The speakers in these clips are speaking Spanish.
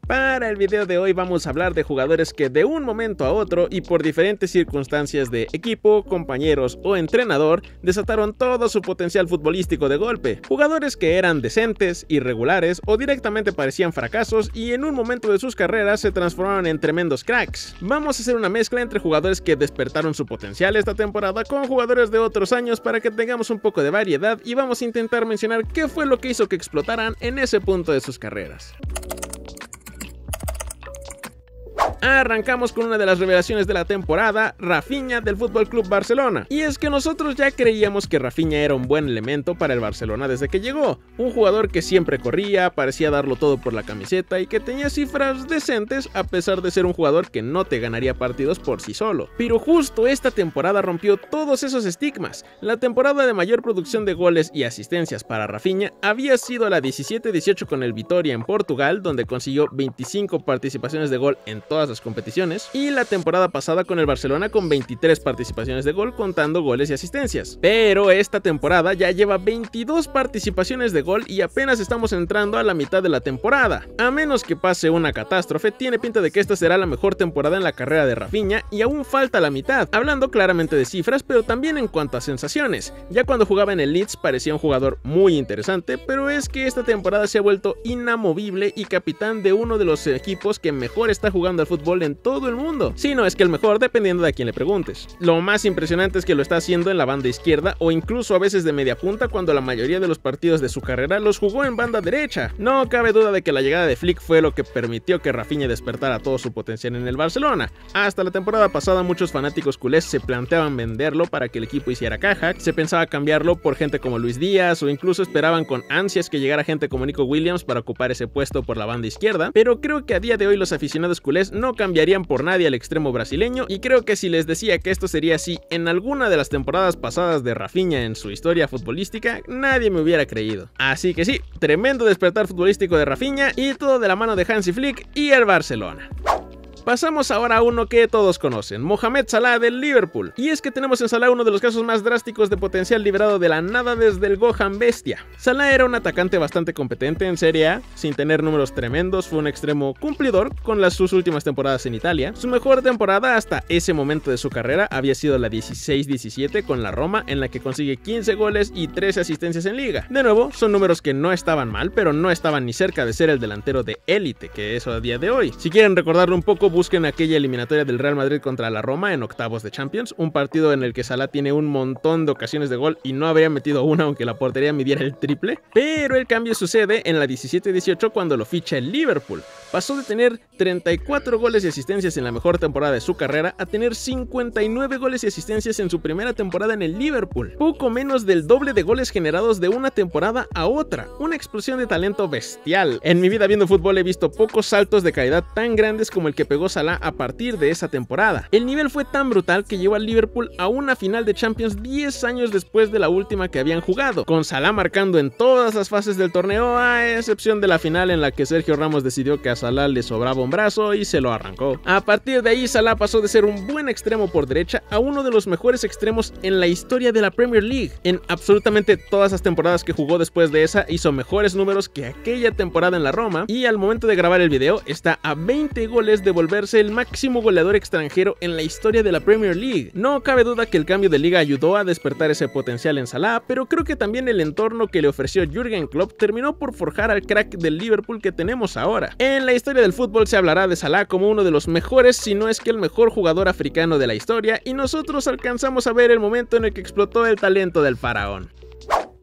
Para el video de hoy vamos a hablar de jugadores que de un momento a otro y por diferentes circunstancias de equipo, compañeros o entrenador desataron todo su potencial futbolístico de golpe. Jugadores que eran decentes, irregulares o directamente parecían fracasos y en un momento de sus carreras se transformaron en tremendos cracks. Vamos a hacer una mezcla entre jugadores que despertaron su potencial esta temporada con jugadores de otros años para que tengamos un poco de variedad y vamos a intentar mencionar qué fue lo que hizo que explotaran en ese punto de sus carreras. Arrancamos con una de las revelaciones de la temporada, Rafinha del FC Barcelona. Y es que nosotros ya creíamos que Rafinha era un buen elemento para el Barcelona desde que llegó. Un jugador que siempre corría, parecía darlo todo por la camiseta y que tenía cifras decentes a pesar de ser un jugador que no te ganaría partidos por sí solo. Pero justo esta temporada rompió todos esos estigmas. La temporada de mayor producción de goles y asistencias para Rafinha había sido la 17-18 con el Vitória en Portugal, donde consiguió 25 participaciones de gol en todas las competiciones, y la temporada pasada con el Barcelona con 23 participaciones de gol contando goles y asistencias. Pero esta temporada ya lleva 22 participaciones de gol y apenas estamos entrando a la mitad de la temporada. A menos que pase una catástrofe, tiene pinta de que esta será la mejor temporada en la carrera de Rafinha y aún falta la mitad, hablando claramente de cifras pero también en cuanto a sensaciones. Ya cuando jugaba en el Leeds parecía un jugador muy interesante, pero es que esta temporada se ha vuelto inamovible y capitán de uno de los equipos que mejor está jugando al fútbol en todo el mundo. Si no es que el mejor, dependiendo de a quién le preguntes. Lo más impresionante es que lo está haciendo en la banda izquierda o incluso a veces de media punta cuando la mayoría de los partidos de su carrera los jugó en banda derecha. No cabe duda de que la llegada de Flick fue lo que permitió que Rafinha despertara todo su potencial en el Barcelona. Hasta la temporada pasada muchos fanáticos culés se planteaban venderlo para que el equipo hiciera caja, se pensaba cambiarlo por gente como Luis Díaz o incluso esperaban con ansias que llegara gente como Nico Williams para ocupar ese puesto por la banda izquierda, pero creo que a día de hoy los aficionados culés no cambiarían por nadie al extremo brasileño y creo que si les decía que esto sería así en alguna de las temporadas pasadas de Rafinha en su historia futbolística, nadie me hubiera creído. Así que sí, tremendo despertar futbolístico de Rafinha y todo de la mano de Hansi Flick y el Barcelona. Pasamos ahora a uno que todos conocen, Mohamed Salah del Liverpool. Y es que tenemos en Salah uno de los casos más drásticos de potencial liberado de la nada desde el Gohan Bestia. Salah era un atacante bastante competente en Serie A, sin tener números tremendos, fue un extremo cumplidor con sus últimas temporadas en Italia. Su mejor temporada hasta ese momento de su carrera había sido la 16-17 con la Roma, en la que consigue 15 goles y 13 asistencias en liga. De nuevo, son números que no estaban mal, pero no estaban ni cerca de ser el delantero de élite que es a día de hoy. Si quieren recordarlo un poco, busquen aquella eliminatoria del Real Madrid contra la Roma en octavos de Champions, un partido en el que Salah tiene un montón de ocasiones de gol y no habría metido una aunque la portería midiera el triple, pero el cambio sucede en la 17-18 cuando lo ficha el Liverpool. Pasó de tener 34 goles y asistencias en la mejor temporada de su carrera a tener 59 goles y asistencias en su primera temporada en el Liverpool, poco menos del doble de goles generados de una temporada a otra, una explosión de talento bestial. En mi vida viendo fútbol he visto pocos saltos de calidad tan grandes como el que pegó Salah a partir de esa temporada. El nivel fue tan brutal que llevó al Liverpool a una final de Champions 10 años después de la última que habían jugado, con Salah marcando en todas las fases del torneo, a excepción de la final en la que Sergio Ramos decidió que a Salah le sobraba un brazo y se lo arrancó. A partir de ahí Salah pasó de ser un buen extremo por derecha a uno de los mejores extremos en la historia de la Premier League. En absolutamente todas las temporadas que jugó después de esa hizo mejores números que aquella temporada en la Roma y al momento de grabar el video está a 20 goles de volverse el máximo goleador extranjero en la historia de la Premier League. No cabe duda que el cambio de liga ayudó a despertar ese potencial en Salah, pero creo que también el entorno que le ofreció Jürgen Klopp terminó por forjar al crack del Liverpool que tenemos ahora. En la historia del fútbol se hablará de Salah como uno de los mejores, si no es que el mejor jugador africano de la historia, y nosotros alcanzamos a ver el momento en el que explotó el talento del faraón.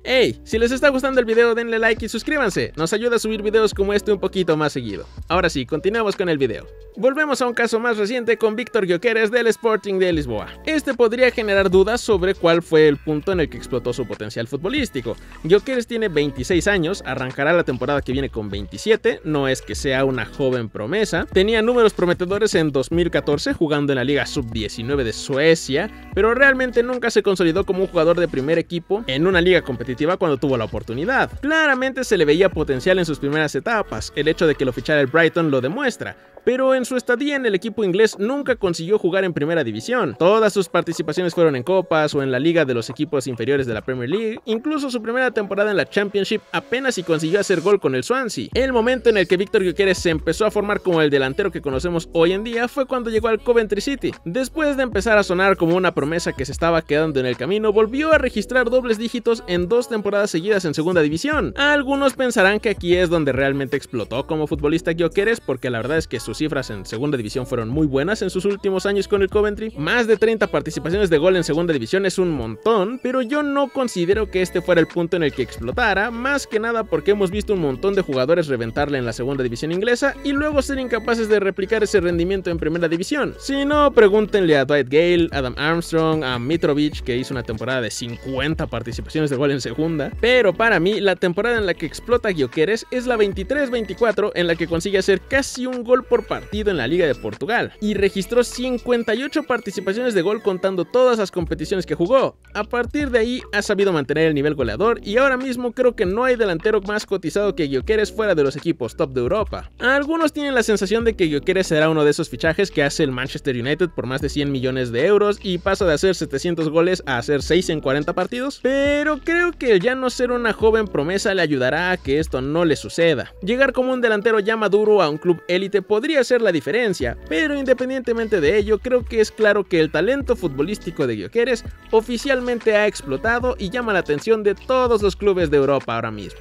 Hey, si les está gustando el video denle like y suscríbanse, nos ayuda a subir videos como este un poquito más seguido. Ahora sí, continuamos con el video. Volvemos a un caso más reciente con Víctor Gyökeres del Sporting de Lisboa. Este podría generar dudas sobre cuál fue el punto en el que explotó su potencial futbolístico. Gyökeres tiene 26 años, arrancará la temporada que viene con 27, no es que sea una joven promesa. Tenía números prometedores en 2014 jugando en la Liga Sub-19 de Suecia, pero realmente nunca se consolidó como un jugador de primer equipo en una liga competitiva cuando tuvo la oportunidad. Claramente se le veía potencial en sus primeras etapas, el hecho de que lo fichara el Brighton lo demuestra, pero en su estadía en el equipo inglés nunca consiguió jugar en primera división. Todas sus participaciones fueron en copas o en la liga de los equipos inferiores de la Premier League. Incluso su primera temporada en la Championship apenas si consiguió hacer gol con el Swansea. El momento en el que Víctor Gyökeres se empezó a formar como el delantero que conocemos hoy en día fue cuando llegó al Coventry City. Después de empezar a sonar como una promesa que se estaba quedando en el camino, volvió a registrar dobles dígitos en 2 temporadas seguidas en segunda división. Algunos pensarán que aquí es donde realmente explotó como futbolista Gyökeres, porque la verdad es que sus cifras en segunda división fueron muy buenas en sus últimos años con el Coventry. Más de 30 participaciones de gol en segunda división es un montón, pero yo no considero que este fuera el punto en el que explotara, más que nada porque hemos visto un montón de jugadores reventarle en la segunda división inglesa y luego ser incapaces de replicar ese rendimiento en primera división. Si no, pregúntenle a Dwight Gale, Adam Armstrong, a Mitrovic, que hizo una temporada de 50 participaciones de gol en segunda. Pero para mí, la temporada en la que explota Gyökeres es la 23-24, en la que consigue hacer casi un gol por partido en la Liga de Portugal y registró 58 participaciones de gol contando todas las competiciones que jugó. A partir de ahí ha sabido mantener el nivel goleador y ahora mismo creo que no hay delantero más cotizado que Gyökeres fuera de los equipos top de Europa. Algunos tienen la sensación de que Gyökeres será uno de esos fichajes que hace el Manchester United por más de 100 millones de euros y pasa de hacer 700 goles a hacer 6 en 40 partidos, pero creo que el ya no ser una joven promesa le ayudará a que esto no le suceda. Llegar como un delantero ya maduro a un club élite podría ser la diferencia, pero independientemente de ello, creo que es claro que el talento futbolístico de Gyökeres oficialmente ha explotado y llama la atención de todos los clubes de Europa ahora mismo.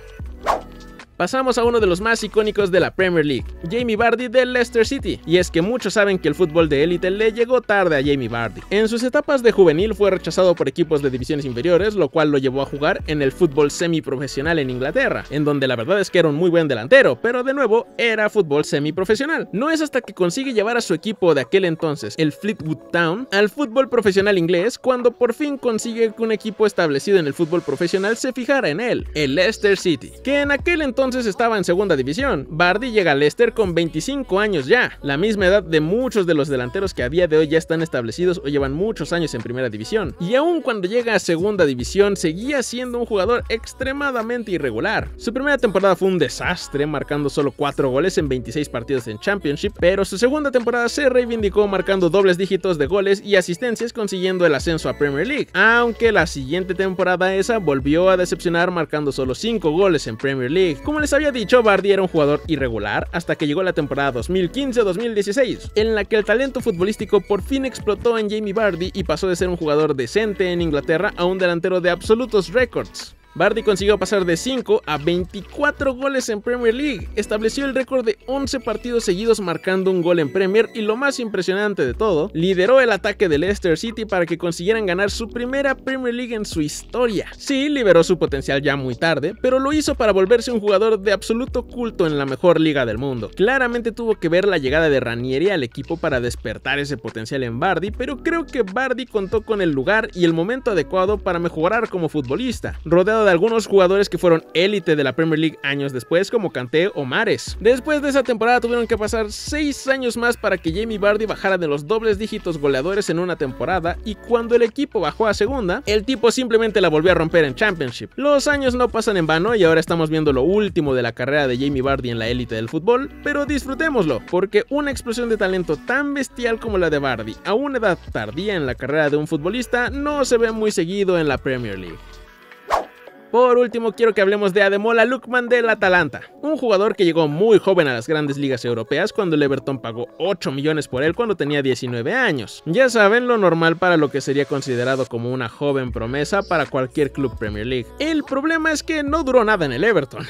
Pasamos a uno de los más icónicos de la Premier League, Jamie Vardy del Leicester City. Y es que muchos saben que el fútbol de élite le llegó tarde a Jamie Vardy. En sus etapas de juvenil fue rechazado por equipos de divisiones inferiores, lo cual lo llevó a jugar en el fútbol semiprofesional en Inglaterra, en donde la verdad es que era un muy buen delantero, pero de nuevo era fútbol semiprofesional. No es hasta que consigue llevar a su equipo de aquel entonces, el Fleetwood Town, al fútbol profesional inglés, cuando por fin consigue que un equipo establecido en el fútbol profesional se fijara en él, el Leicester City, que en aquel entonces estaba en segunda división. Vardy llega al Leicester con 25 años ya, la misma edad de muchos de los delanteros que a día de hoy ya están establecidos o llevan muchos años en primera división. Y aún cuando llega a segunda división, seguía siendo un jugador extremadamente irregular. Su primera temporada fue un desastre, marcando solo 4 goles en 26 partidos en Championship, pero su segunda temporada se reivindicó marcando dobles dígitos de goles y asistencias, consiguiendo el ascenso a Premier League, aunque la siguiente temporada esa volvió a decepcionar marcando solo 5 goles en Premier League. Como les había dicho, Vardy era un jugador irregular hasta que llegó la temporada 2015-2016, en la que el talento futbolístico por fin explotó en Jamie Vardy y pasó de ser un jugador decente en Inglaterra a un delantero de absolutos récords. Vardy consiguió pasar de 5 a 24 goles en Premier League, estableció el récord de 11 partidos seguidos marcando un gol en Premier y lo más impresionante de todo, lideró el ataque de Leicester City para que consiguieran ganar su primera Premier League en su historia. Sí, liberó su potencial ya muy tarde, pero lo hizo para volverse un jugador de absoluto culto en la mejor liga del mundo. Claramente tuvo que ver la llegada de Ranieri al equipo para despertar ese potencial en Vardy, pero creo que Vardy contó con el lugar y el momento adecuado para mejorar como futbolista, rodeado de algunos jugadores que fueron élite de la Premier League años después, como Kanté o Mahrez. Después de esa temporada tuvieron que pasar 6 años más para que Jamie Vardy bajara de los dobles dígitos goleadores en una temporada, y cuando el equipo bajó a segunda, el tipo simplemente la volvió a romper en Championship. Los años no pasan en vano y ahora estamos viendo lo último de la carrera de Jamie Vardy en la élite del fútbol, pero disfrutémoslo, porque una explosión de talento tan bestial como la de Vardy a una edad tardía en la carrera de un futbolista no se ve muy seguido en la Premier League. Por último, quiero que hablemos de Ademola Lookman del Atalanta, un jugador que llegó muy joven a las grandes ligas europeas cuando el Everton pagó 8 millones por él cuando tenía 19 años. Ya saben, lo normal para lo que sería considerado como una joven promesa para cualquier club Premier League. El problema es que no duró nada en el Everton.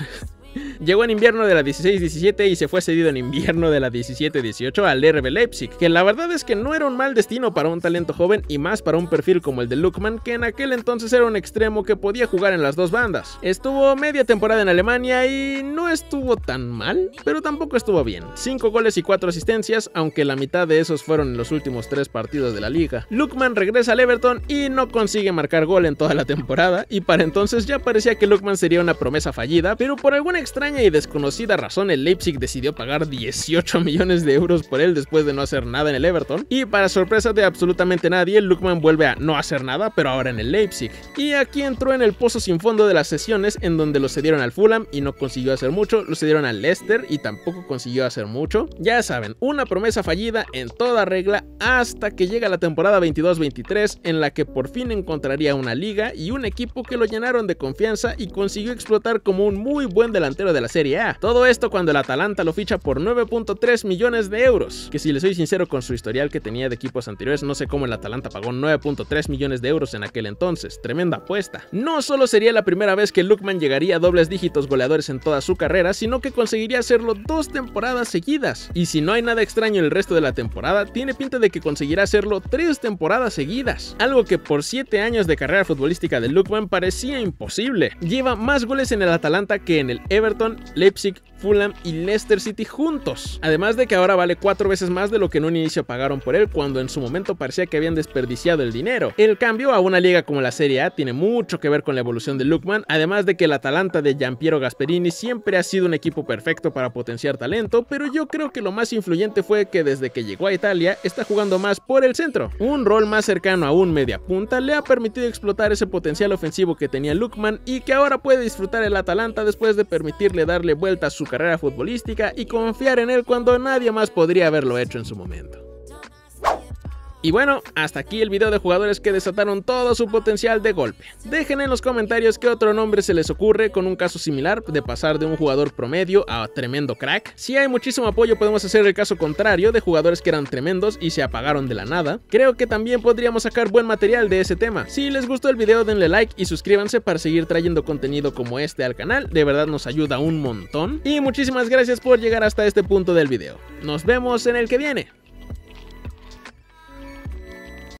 Llegó en invierno de la 16-17 y se fue cedido en invierno de la 17-18 al RB Leipzig, que la verdad es que no era un mal destino para un talento joven y más para un perfil como el de Lookman, que en aquel entonces era un extremo que podía jugar en las dos bandas. Estuvo media temporada en Alemania y no estuvo tan mal, pero tampoco estuvo bien. 5 goles y 4 asistencias, aunque la mitad de esos fueron en los últimos 3 partidos de la liga. Lookman regresa al Everton y no consigue marcar gol en toda la temporada, y para entonces ya parecía que Lookman sería una promesa fallida, pero por alguna extraña extraña y desconocida razón, el Leipzig decidió pagar 18 millones de euros por él después de no hacer nada en el Everton. Y para sorpresa de absolutamente nadie, Lookman vuelve a no hacer nada, pero ahora en el Leipzig. Y aquí entró en el pozo sin fondo de las sesiones, en donde lo cedieron al Fulham y no consiguió hacer mucho, lo cedieron al Leicester y tampoco consiguió hacer mucho. Ya saben, una promesa fallida en toda regla hasta que llega la temporada 22-23, en la que por fin encontraría una liga y un equipo que lo llenaron de confianza y consiguió explotar como un muy buen delantero de la Serie A. Todo esto cuando el Atalanta lo ficha por 9.3 millones de euros, que si les soy sincero con su historial que tenía de equipos anteriores, no sé cómo el Atalanta pagó 9.3 millones de euros en aquel entonces. Tremenda apuesta. No solo sería la primera vez que Lookman llegaría a dobles dígitos goleadores en toda su carrera, sino que conseguiría hacerlo 2 temporadas seguidas. Y si no hay nada extraño el resto de la temporada, tiene pinta de que conseguirá hacerlo 3 temporadas seguidas, algo que por 7 años de carrera futbolística de Lookman parecía imposible. Lleva más goles en el Atalanta que en el Everton, Leipzig, Fulham y Leicester City juntos. Además de que ahora vale 4 veces más de lo que en un inicio pagaron por él, cuando en su momento parecía que habían desperdiciado el dinero. El cambio a una liga como la Serie A tiene mucho que ver con la evolución de Lookman, además de que el Atalanta de Giampiero Gasperini siempre ha sido un equipo perfecto para potenciar talento, pero yo creo que lo más influyente fue que desde que llegó a Italia está jugando más por el centro. Un rol más cercano a un mediapunta le ha permitido explotar ese potencial ofensivo que tenía Lookman y que ahora puede disfrutar el Atalanta después de permitirle darle vuelta a su carrera futbolística y confiar en él cuando nadie más podría haberlo hecho en su momento. Y bueno, hasta aquí el video de jugadores que desataron todo su potencial de golpe. Dejen en los comentarios qué otro nombre se les ocurre con un caso similar de pasar de un jugador promedio a tremendo crack. Si hay muchísimo apoyo, podemos hacer el caso contrario de jugadores que eran tremendos y se apagaron de la nada. Creo que también podríamos sacar buen material de ese tema. Si les gustó el video, denle like y suscríbanse para seguir trayendo contenido como este al canal. De verdad nos ayuda un montón. Y muchísimas gracias por llegar hasta este punto del video. Nos vemos en el que viene.